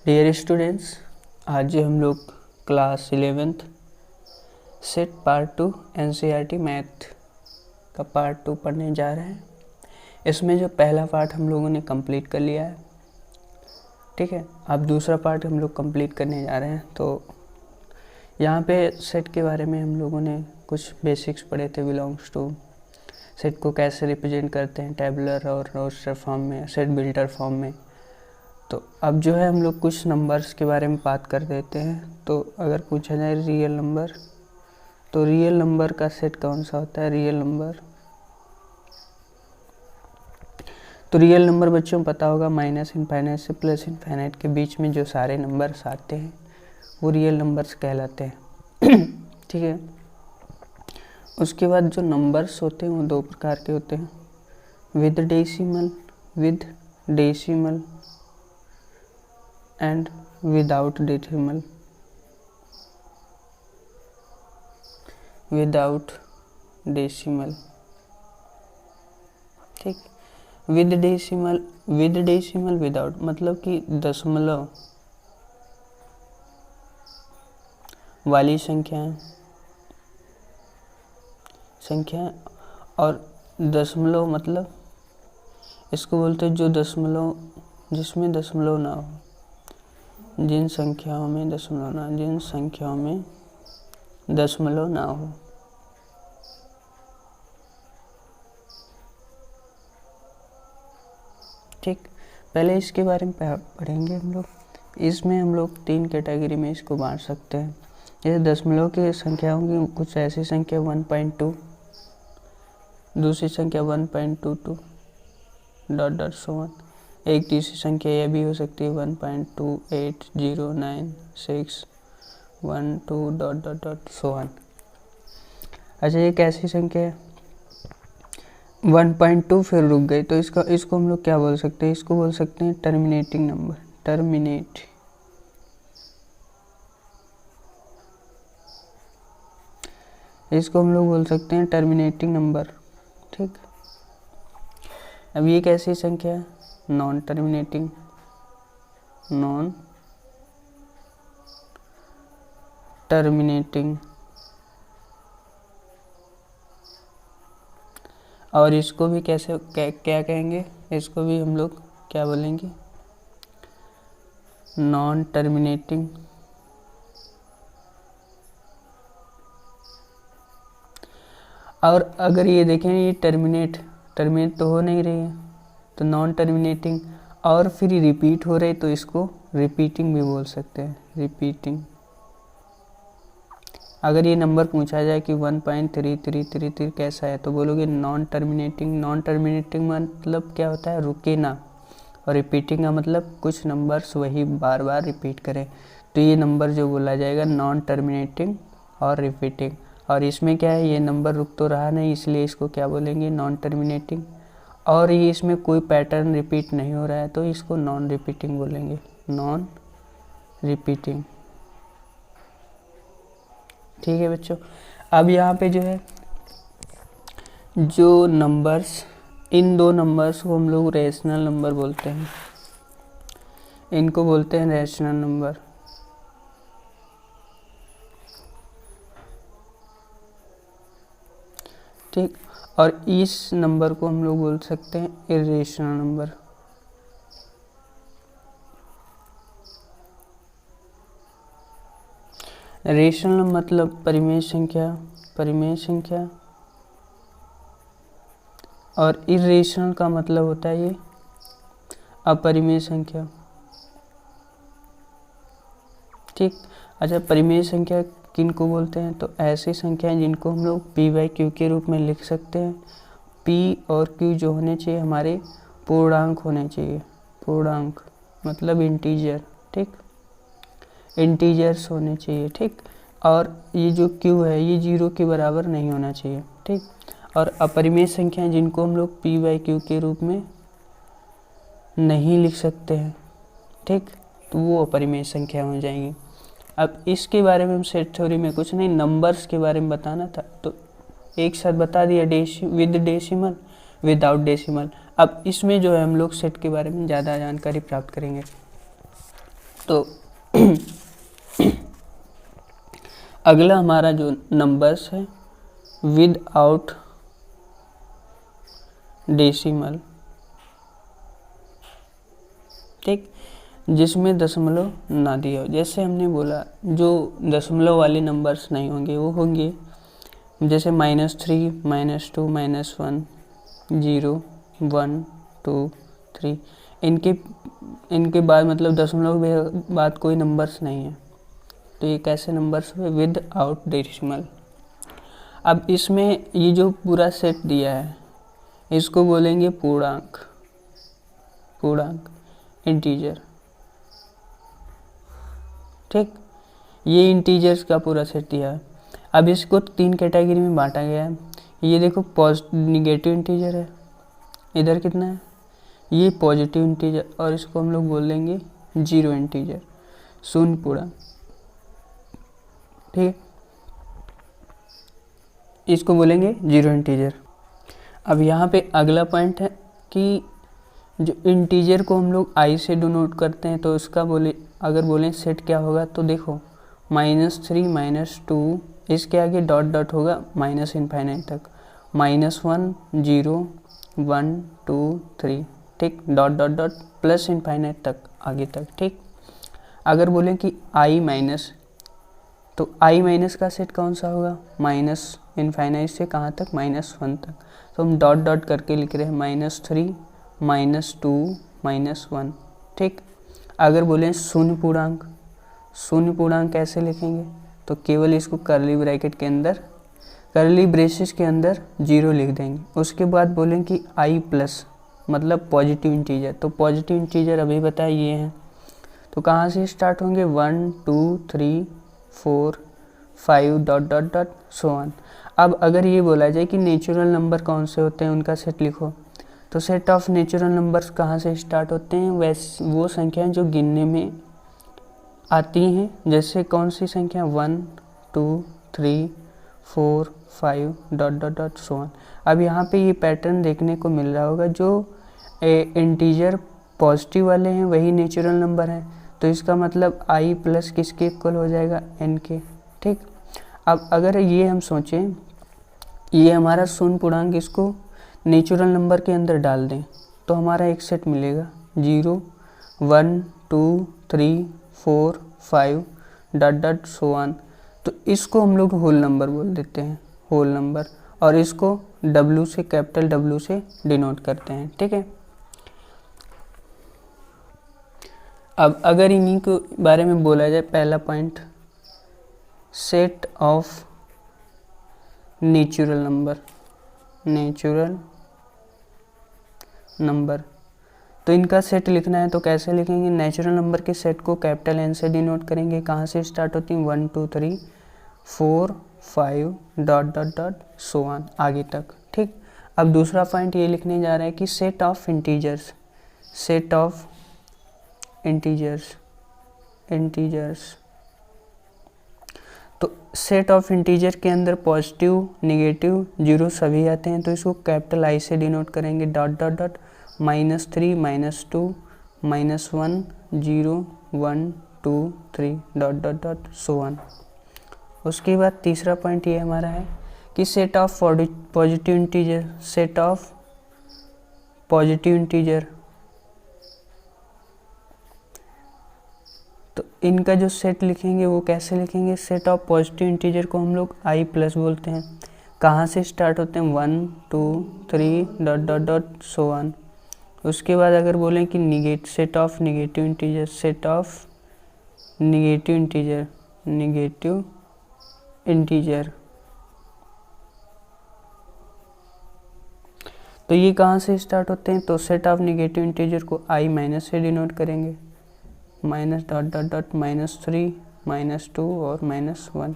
Dear students, आज जो हम लोग class 11th set part 2 NCERT math का पार्ट 2 पढ़ने जा रहे हैं। इसमें जो पहला पार्ट हम लोगों ने कंप्लीट कर लिया है, ठीक है। अब दूसरा पार्ट हम लोग कंप्लीट करने जा रहे हैं। तो यहाँ पे सेट के बारे में हम लोगों ने कुछ बेसिक्स पढ़े थे। बिलोंग्स टू सेट को कैसे रिप्रेजेंट करते हैं टेबुलर और रोस्टर फॉर्म में, सेट बिल्डर फॉर्म में। तो अब जो है हम लोग कुछ नंबर्स के बारे में बात कर देते हैं। तो अगर पूछा जाए रियल नंबर, तो रियल नंबर का सेट कौन सा होता है? रियल नंबर, तो रियल नंबर बच्चों को पता होगा माइनस इनफाइनाइट से प्लस इनफाइनाइट के बीच में जो सारे नंबर्स आते हैं वो रियल नंबर्स कहलाते हैं। ठीक है। उसके बाद जो नंबर्स होते हैं वो दो प्रकार के होते हैं, with decimal and without decimal. ठीक। विद डेसिमल विदाउट मतलब कि दशमलव वाली संख्या और दशमलव मतलब इसको बोलते हैं जो दशमलव, जिसमें दशमलव ना हो, जिन संख्याओं में दशमलव ना हो। ठीक। पहले इसके बारे में पढ़ेंगे हम लोग। इसमें हम लोग 3 कैटेगरी में इसको बांट सकते हैं। जैसे दशमलव की संख्याओं की कुछ ऐसी संख्या 1.2, दूसरी संख्या 1.22 ... सो ऑन। एक तीसरी संख्या यह भी हो सकती है 1.28096112 ... सो ऑन। अच्छा, ये कैसी संख्या है? 1.2 फिर रुक गई, तो इसको हम लोग क्या बोल सकते हैं? इसको बोल सकते हैं टर्मिनेटिंग नंबर। इसको हम लोग बोल सकते हैं टर्मिनेटिंग नंबर। ठीक। अब ये कैसी संख्या है? Non terminating. और इसको भी कैसे क्या कहेंगे? इसको भी हम लोग क्या बोलेंगे? Non terminating. और अगर ये देखें, ये टर्मिनेट तो हो नहीं रही है, तो नॉन टर्मिनेटिंग, और फिर रिपीट हो रही, तो इसको रिपीटिंग भी बोल सकते हैं। रिपीटिंग। अगर ये नंबर पूछा जाए कि 1.3333 कैसा है, तो बोलोगे नॉन टर्मिनेटिंग। मतलब क्या होता है? रुके ना। और रिपीटिंग का मतलब कुछ नंबर्स वही बार बार रिपीट करें, तो ये नंबर जो बोला जाएगा नॉन टर्मिनेटिंग और रिपीटिंग। और इसमें क्या है, ये नंबर रुक तो रहा नहीं, इसलिए इसको क्या बोलेंगे? Non terminating. और ये इसमें कोई पैटर्न रिपीट नहीं हो रहा है, तो इसको नॉन रिपीटिंग बोलेंगे। Non repeating. ठीक है बच्चों। अब यहाँ पे जो है, जो नंबर्स, इन दो नंबर्स को हम लोग रेशनल नंबर बोलते हैं। इनको बोलते हैं रेशनल नंबर। ठीक। और इस नंबर को हम लोग बोल सकते हैं इरेशनल नंबर। रेशनल मतलब परिमेय संख्या, और इरेशनल का मतलब होता है ये अपरिमेय संख्या। ठीक। अच्छा, परिमेय संख्या किन को बोलते हैं? तो ऐसी संख्याएं जिनको हम लोग p/q के रूप में लिख सकते हैं। p और q जो होने चाहिए हमारे पूर्णांक होने चाहिए। पूर्णांक मतलब इंटीजर। ठीक, इंटीजर्स होने चाहिए। ठीक। और ये जो q है ये 0 के बराबर नहीं होना चाहिए। ठीक। और अपरिमेय संख्याएं जिनको हम लोग p/q के रूप में नहीं लिख सकते हैं, ठीक, तो वो अपरिमेय संख्या हो जाएंगी। अब इसके बारे में हम सेट थ्योरी में कुछ नहीं, नंबर्स के बारे में बताना था, तो एक साथ बता दिया, विद डेसिमल, विदाउट डेसिमल। अब इसमें जो है हम लोग सेट के बारे में ज़्यादा जानकारी प्राप्त करेंगे। तो अगला हमारा जो नंबर्स है विद आउट डेसिमल, ठीक, जिसमें दशमलव ना दिया हो। जैसे हमने बोला जो दशमलव वाले नंबर्स नहीं होंगे वो होंगे जैसे -3, -2, -1, 0, 1, 2, 3। इनके बाद मतलब दशमलव के बाद कोई नंबर्स नहीं है, तो ये कैसे नंबर्स हुए? With out decimal. अब इसमें ये जो पूरा सेट दिया है इसको बोलेंगे पूर्णांक, इंटीजर, ठीक। ये इंटीजर्स का पूरा सेट दिया है। अब इसको 3 कैटेगरी में बांटा गया है। ये देखो निगेटिव इंटीजर है, इधर कितना है, ये पॉजिटिव इंटीजर, और इसको हम लोग बोल देंगे जीरो इंटीजर, शून्य पूर्णांक, ठीक है, इसको बोलेंगे जीरो इंटीजर। अब यहाँ पे अगला पॉइंट है कि जो इंटीजर को हम लोग आई से डिनोट करते हैं, तो इसका अगर बोलें सेट क्या होगा, तो देखो -3, -2, इसके आगे डॉट डॉट होगा माइनस इनफाइनाइट तक, -1, 0, 1, 2, 3, ठीक, dot dot dot plus infinite तक आगे तक, ठीक। अगर बोलें कि आई माइनस, तो आई माइनस का सेट कौन सा होगा? माइनस इनफाइनाइट से कहाँ तक? -1 तक। तो हम डॉट डॉट करके लिख रहे हैं -3, -2, -1, ठीक। अगर बोलें शून्य पूर्णांक कैसे लिखेंगे? तो केवल इसको कर्ली ब्रैकेट के अंदर, कर्ली ब्रेसेस के अंदर 0 लिख देंगे। उसके बाद बोलें कि आई प्लस मतलब पॉजिटिव इंटीजर, तो पॉजिटिव इंटीजर अभी बताया ये हैं, तो कहाँ से स्टार्ट होंगे? 1, 2, 3, 4, 5 dot dot dot so on. अब अगर ये बोला जाए कि नेचुरल नंबर कौन से होते हैं उनका सेट लिखो, तो सेट ऑफ नेचुरल नंबर्स कहाँ से स्टार्ट होते हैं? वो संख्याएं जो गिनने में आती हैं, जैसे कौन सी संख्या? 1, 2, 3, 4, 5 dot dot dot so on. अब यहाँ पे ये पैटर्न देखने को मिल रहा होगा, जो इंटीजर पॉजिटिव वाले हैं वही नेचुरल नंबर हैं, तो इसका मतलब आई प्लस किसके इक्वल हो जाएगा? एन के, ठीक। अब अगर ये हम सोचें ये हमारा शून्य पूर्णांक, इसको नेचुरल नंबर के अंदर डाल दें तो हमारा एक सेट मिलेगा 0, 1, 2, 3, 4, 5 डॉट डॉट सो ऑन। तो इसको हम लोग होल नंबर बोल देते हैं, होल नंबर, और इसको W से, कैपिटल W से डिनोट करते हैं, ठीक है। अब अगर इन्हीं के बारे में बोला जाए, पहला point set of natural number, तो इनका सेट लिखना है तो कैसे लिखेंगे? नेचुरल नंबर के सेट को कैपिटल N से डिनोट करेंगे। कहाँ से स्टार्ट होती हैं? 1, 2, 3, 4, 5 dot dot dot so on आगे तक, ठीक। अब दूसरा पॉइंट ये लिखने जा रहा है कि सेट ऑफ इंटीजर्स, तो सेट ऑफ इंटीजर के अंदर पॉजिटिव, नेगेटिव, जीरो सभी आते हैं, तो इसको कैपिटल I से डिनोट करेंगे, dot dot dot -3, -2, -1, 0, 1, 2, 3 dot dot dot so on. उसके बाद तीसरा पॉइंट ये हमारा है कि सेट ऑफ पॉजिटिव इंटीजर, तो इनका जो सेट लिखेंगे वो कैसे लिखेंगे? सेट ऑफ पॉजिटिव इंटीजर को हम लोग I प्लस बोलते हैं। कहाँ से स्टार्ट होते हैं? 1, 2, 3 dot dot dot so on. उसके बाद अगर बोलें कि सेट ऑफ नेगेटिव इंटीजर, तो ये कहाँ से स्टार्ट होते हैं? तो सेट ऑफ नेगेटिव इंटीजर को I माइनस से डिनोट करेंगे, माइनस डॉट डॉट डॉट -3, -2 और -1।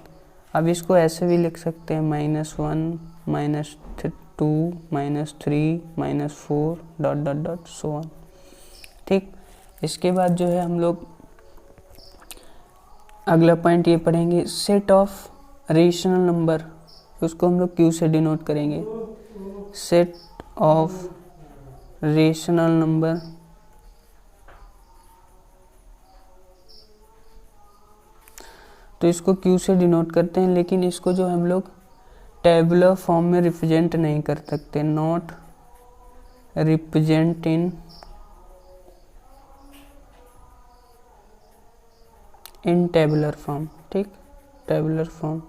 अब इसको ऐसे भी लिख सकते हैं -1, -2, -3, -4 dot dot dot so on, ठीक। इसके बाद जो है हम लोग अगला पॉइंट ये पढ़ेंगे सेट ऑफ रेशनल नंबर, उसको हम लोग Q से डिनोट करेंगे। सेट ऑफ रेशनल नंबर तो इसको क्यू से डिनोट करते हैं, लेकिन इसको जो हम लोग टेबुलर फॉर्म में रिप्रेजेंट नहीं कर सकते, not represent in tabular form, ठीक, टेबुलर फॉर्म।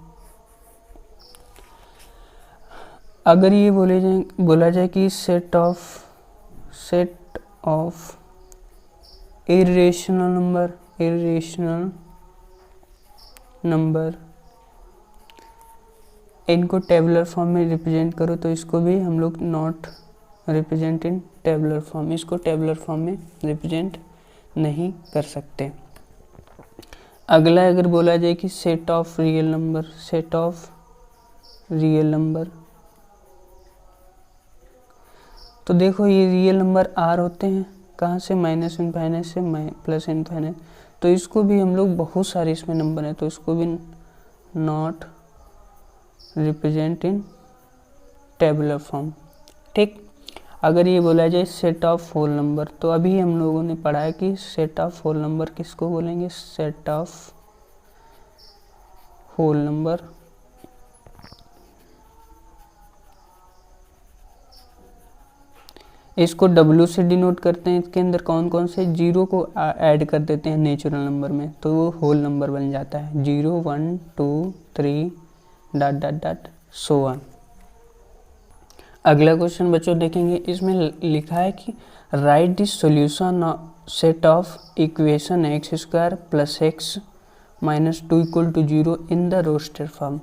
अगर ये बोला जाए कि सेट ऑफ इरेशनल नंबर इनको टेबुलर फॉर्म में रिप्रेजेंट करो, तो इसको भी हम लोग not represent in tabular form, इसको टेबुलर फॉर्म में रिप्रेजेंट नहीं कर सकते। अगला अगर बोला जाए कि सेट ऑफ रियल नंबर, तो देखो ये रियल नंबर आर होते हैं, कहाँ से, माइनस इनफाइनाइट से प्लस इनफाइनाइट, तो इसको भी हम लोग, बहुत सारे इसमें नंबर हैं, तो इसको भी not represent in tabular form, ठीक। अगर ये बोला जाए सेट ऑफ होल नंबर, तो अभी हम लोगों ने पढ़ा है कि सेट ऑफ होल नंबर किसको बोलेंगे, सेट ऑफ होल नंबर इसको W से डिनोट करते हैं। इसके अंदर कौन कौन से जीरो को ऐड कर देते हैं नेचुरल नंबर में, तो वो होल नंबर बन जाता है, 0 1 2 3 ... सो ऑन। अगला क्वेश्चन बच्चों देखेंगे, इसमें लिखा है कि write the solution set of equation x square plus x minus 2 equal to 0 in the roster form.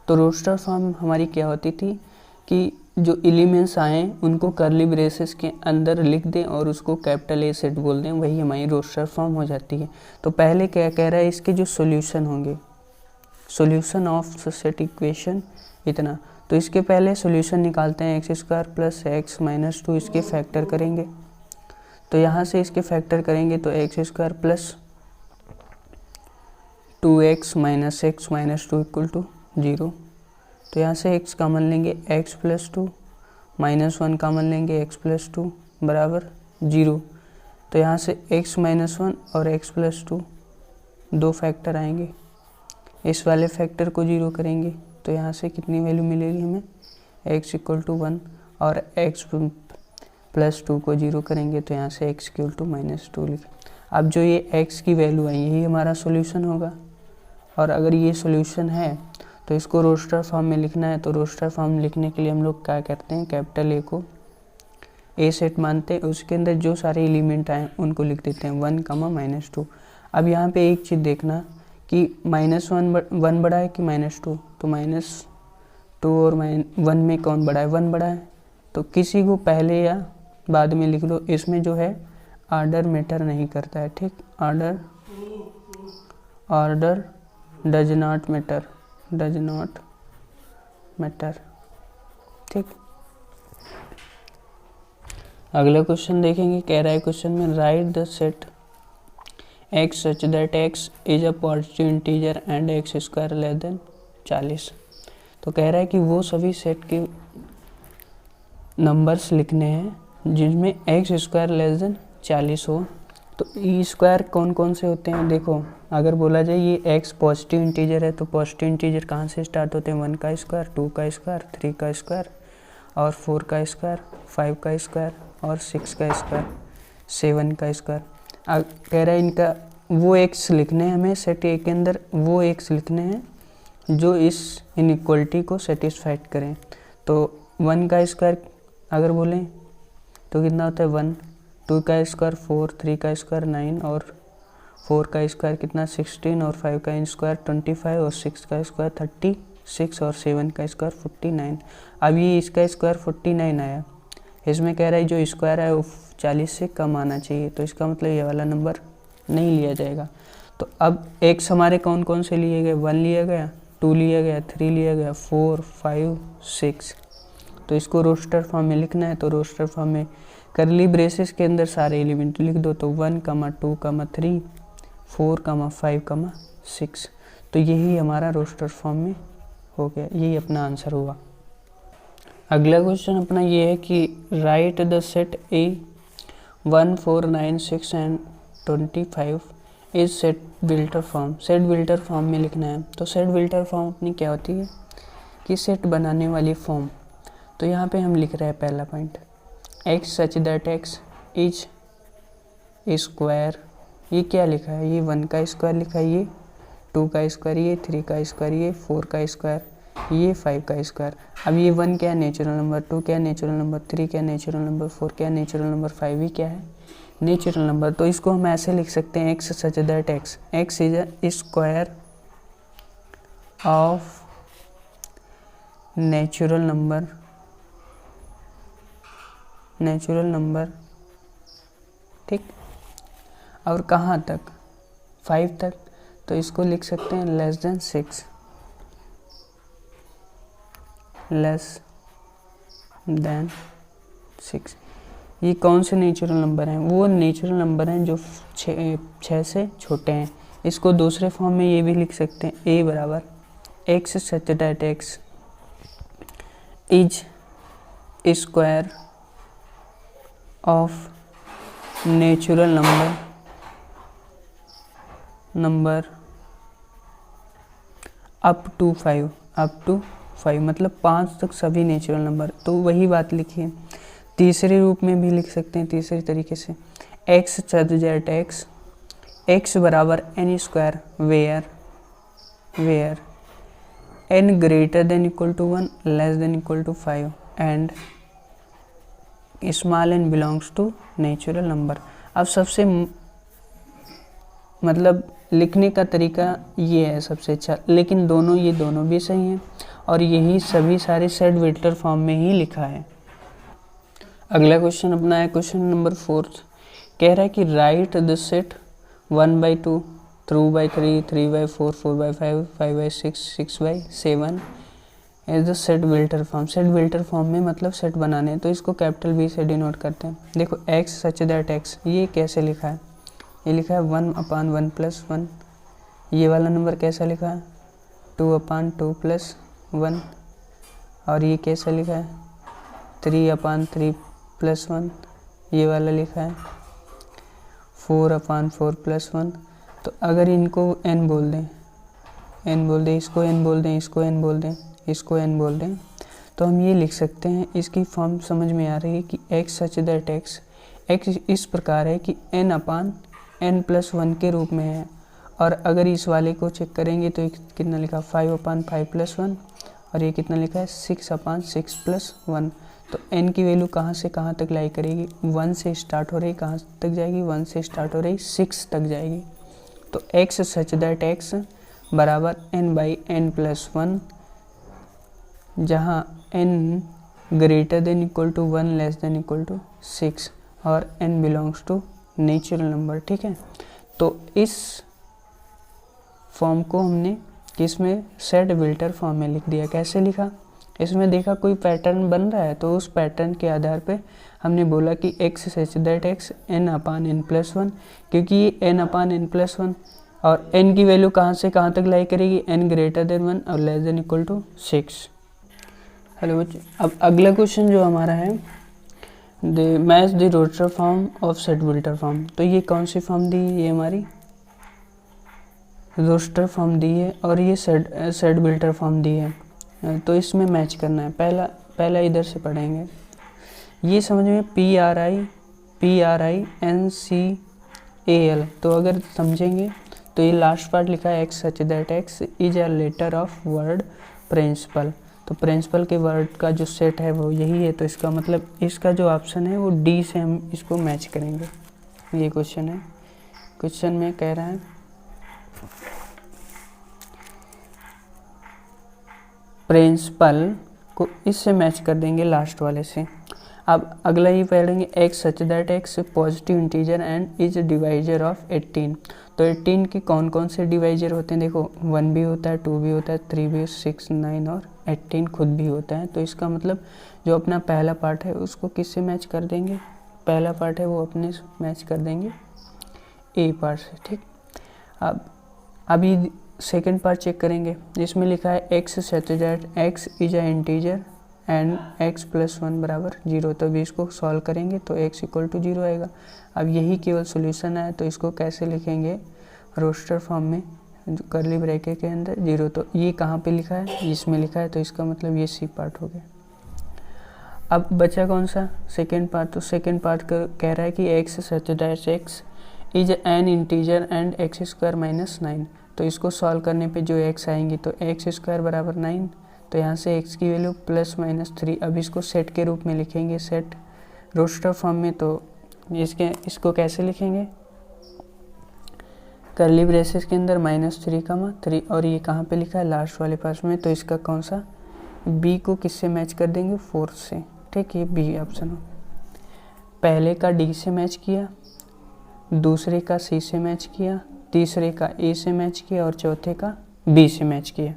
तो रोस्टर फॉर्म हमारी क्या होती थी कि जो एलिमेंट्स आए उनको कर्ली ब्रेसेस के अंदर लिख दें और उसको कैपिटल ए सेट बोल दें, वही हमारी रोस्टर फॉर्म हो जाती है। तो पहले क्या कह रहा है, इसके जो सॉल्यूशन होंगे, सॉल्यूशन ऑफ सेट इक्वेशन इतना, तो इसके पहले सॉल्यूशन निकालते हैं, x square plus x minus 2, इसके फैक्टर करेंगे, तो यहाँ से इसके फैक्टर करेंगे तो x square plus 2x minus x minus 2 equal to 0। तो यहाँ से x कॉमन लेंगे, x प्लस 2 माइनस 1 कॉमन लेंगे, x प्लस 2 बराबर 0। तो यहाँ से x माइनस 1 और x प्लस 2 दो फैक्टर आएंगे, इस वाले फैक्टर को 0 करेंगे, तो यहाँ से कितनी वैल्यू मिलेगी हमें, x इक्वल टू 1, और x प्लस 2 को 0 करेंगे, तो यहाँ से x इक्वल टू माइनस 2 लिखें। अब जो ये x की वैल्यू आई, यही हमारा सॉल्यूशन होगा, और अगर ये सॉल्यूशन है तो इसको रोस्टर फॉर्म में लिखना है। तो रोस्टर फॉर्म लिखने के लिए हम लोग क्या करते हैं, कैपिटल ए को ए सेट मानते हैं, उसके अंदर जो सारे एलिमेंट आए उनको लिख देते हैं 1 माइनस 2। अब यहाँ पे एक चीज़ देखना कि माइनस 1 बड़ा है कि माइनस 2, तो माइनस 2 और 1 में कौन बड़ा है, 1 बड़ा है, तो किसी को पहले या बाद में लिख लो, इसमें जो है ऑर्डर मैटर नहीं करता है, ठीक, ऑर्डर डज नॉट मैटर, ठीक। अगला क्वेश्चन देखेंगे, कह रहा है क्वेश्चन में right the set x such that x is a positive integer and x square less than 40। तो कह रहा है कि वो सभी सेट के नंबर्स लिखने हैं जिनमें x स्क्वायर लेस देन 40 हो। तो ई स्क्वायर कौन कौन से होते हैं, देखो अगर बोला जाए ये x पॉजिटिव इंटीजर है, तो पॉजिटिव इंटीजर कहाँ से स्टार्ट होते हैं, 1 का स्क्वायर, 2 का स्क्वायर, 3 का स्क्वायर और 4 का स्क्वायर, 5 का स्क्वायर और 6 का स्क्वायर, 7 का स्क्वायर। अब कह रहा है इनका वो x लिखने हैं हमें सेट ए के अंदर, वो x लिखने हैं जो इस इनइक्वलिटी को सेटिस्फाइड करें। तो 1 का स्क्वायर अगर बोलें तो कितना होता है 1, 2 का स्क्वायर 4, 3 का स्क्वायर 9 और 4 का स्क्वायर कितना 16 और 5 का स्क्वायर 25 और 6 का स्क्वायर 36 और 7 का स्क्वायर 49। अब ये इसका स्क्वायर 49 आया, इसमें कह रहा है जो स्क्वायर है वो 40 से कम आना चाहिए, तो इसका मतलब ये वाला नंबर नहीं लिया जाएगा। तो अब एक्स हमारे कौन कौन से लिए गए, 1 लिया गया, 2 लिया गया, 3 लिया गया, 4 5 6। तो इसको रोस्टर फॉर्म में लिखना है, तो रोस्टर फॉर्म में करली ब्रेसेस के अंदर सारे एलिमेंट लिख दो, तो 1 2 3 4 5 6। तो यही हमारा रोस्टर फॉर्म में हो गया, यही अपना आंसर हुआ। अगला क्वेश्चन अपना ये है कि write the set A 1 4 9 6 and 25 is set builder form, set builder form में लिखना है। तो सेट विल्टर फॉर्म अपनी क्या होती है कि सेट बनाने वाली फॉर्म। तो यहाँ पे हम लिख रहे हैं पहला point, x such that x is square, ये क्या लिखा है, ये 1 का स्क्वायर लिखा है, ये 2 का स्क्वायर, ये 3 का स्क्वायर, ये 4 का स्क्वायर, ये 5 का स्क्वायर। अब ये 1 क्या है, नेचुरल नंबर, 2 क्या है, नेचुरल नंबर, 3 क्या है, नेचुरल नंबर, 4 क्या है, नेचुरल नंबर, 5 ही क्या है, नेचुरल नंबर। तो इसको हम ऐसे लिख सकते हैं, x such that x, x is a square of natural number, natural number, ठीक। और कहाँ तक, 5 तक। तो इसको लिख सकते हैं लेस देन 6, लेस देन 6। ये कौन से नेचुरल नंबर हैं, वो नेचुरल नंबर हैं जो 6 से छोटे हैं। इसको दूसरे फॉर्म में ये भी लिख सकते हैं, ए बराबर x such that x is square of natural number up to 5 मतलब 5 तक सभी नेचुरल नंबर। तो वही बात लिखिए, तीसरे रूप में भी लिख सकते हैं तीसरे तरीके से, x such that x, x बराबर n square where n greater than equal to 1 less than equal to 5 and small n belongs to natural number. अब सबसे मतलब लिखने का तरीका ये है सबसे अच्छा, लेकिन ये दोनों भी सही हैं और यही सभी सारे सेट विल्टर फॉर्म में ही लिखा है। अगला क्वेश्चन अपना है क्वेश्चन नंबर 4, कह रहा है कि write the set 1/2, 2/3, 3/4, 4/5, 5/6, 6/7 as the set builder form. Set builder form में मतलब सेट बनाने हैं, तो इसको कैपिटल बी से डिनोट करते हैं। देखो एक्स सच दैट एक्स, ये कैसे लिखा है, ये लिखा है 1/1 + 1। ये वाला नंबर कैसा लिखा है 2/2 + 1। और ये कैसा लिखा है 3/3 + 1। ये वाला लिखा है 4/4 + 1। तो अगर इनको n बोल दें, इसको n बोल दें, इसको n बोल दें, इसको n बोल दें, तो हम ये लिख सकते हैं, इसकी फॉर्म समझ में आ रही है कि x such that x, x इस प्रकार है कि n/n + 1 के रूप में है। और अगर इस वाले को चेक करेंगे तो कितना लिखा 5/5 + 1 और ये कितना लिखा है 6/6 + 1। तो n की वैल्यू कहाँ से कहाँ तक लाई करेगी, 1 से स्टार्ट हो रही, कहाँ तक जाएगी, 1 से स्टार्ट हो रही 6 तक जाएगी। तो एक्स सच दैट एक्स बराबर n/n + 1, जहाँ n greater than equal to 1 less than equal to 6 और n belongs to natural number, ठीक है। तो इस फॉर्म को हमने किसमें सेट विल्टर फॉर्म में लिख दिया। कैसे लिखा, इसमें देखा कोई पैटर्न बन रहा है, तो उस पैटर्न के आधार पे हमने बोला कि x such that x n/n + 1, क्योंकि ये n/n + 1 और n की वैल्यू कहाँ से कहाँ तक लाई करेगी, n ग्रेटर देन 1 और less than equal to 6। Hello बच्चों, अब अगला क्वेश्चन जो हमारा है match the roster form of set builder form. तो ये कौन सी फॉर्म दी है, ये हमारी रोस्टर फॉर्म दी है और ये सेट विल्टर फॉर्म दी है। तो इसमें मैच करना है। पहला इधर से पढ़ेंगे, ये समझ में PRINCAL। तो अगर समझेंगे तो ये लास्ट पार्ट लिखा है x such that x is a letter of word principal. तो प्रिंसिपल के वर्ड का जो सेट है वो यही है। तो इसका मतलब इसका जो ऑप्शन है वो डी से हम इसको मैच करेंगे। ये क्वेश्चन है, क्वेश्चन में कह रहा है प्रिंसिपल को इससे मैच कर देंगे लास्ट वाले से। अब अगला ही पढ़ेंगे x such that x positive integer and is divisor of 18। तो 18 के कौन कौन से डिवाइजर होते हैं, देखो 1 भी होता है, 2 भी होता है, 3 भी, 6, 9 और 18 खुद भी होता है। तो इसका मतलब जो अपना पहला पार्ट है उसको किससे मैच कर देंगे, पहला पार्ट है वो अपने मैच कर देंगे ए पार्ट से, ठीक। अब अभी सेकंड पार्ट चेक करेंगे, जिसमें लिखा है x such that x is a integer and x + 1 = 0। तो अभी इसको सॉल्व करेंगे तो x = 0 आएगा। अब यही केवल सॉल्यूशन है, तो इसको कैसे लिखेंगे, रोस्टर फॉर्म में कर्ली ब्रैकेट के अंदर 0। तो ये कहाँ पे लिखा है, इसमें लिखा है, तो इसका मतलब ये सी पार्ट हो गया। अब बचा कौन सा, सेकेंड पार्ट। तो सेकेंड पार्ट कह रहा है कि x such that x is an integer and x square minus 9। तो इसको सॉल्व करने पे जो एक्स आएंगी, तो एक्स स्क्वायर बराबर 9, तो यहाँ से एक्स की वैल्यू +-3। अब इसको सेट के रूप में लिखेंगे, सेट रोस्टर फॉर्म में। तो इसको कैसे लिखेंगे, कर्ली ब्रेसेस के अंदर -3, और ये कहाँ पे लिखा है, लास्ट वाले पास में। तो इसका कौन सा, बी को किससे मैच कर देंगे, 4 से। ठीक, ये बी ऑप्शन हो। पहले का डी से मैच किया, दूसरे का सी से मैच किया, तीसरे का ए से मैच किया और चौथे का बी से मैच किया।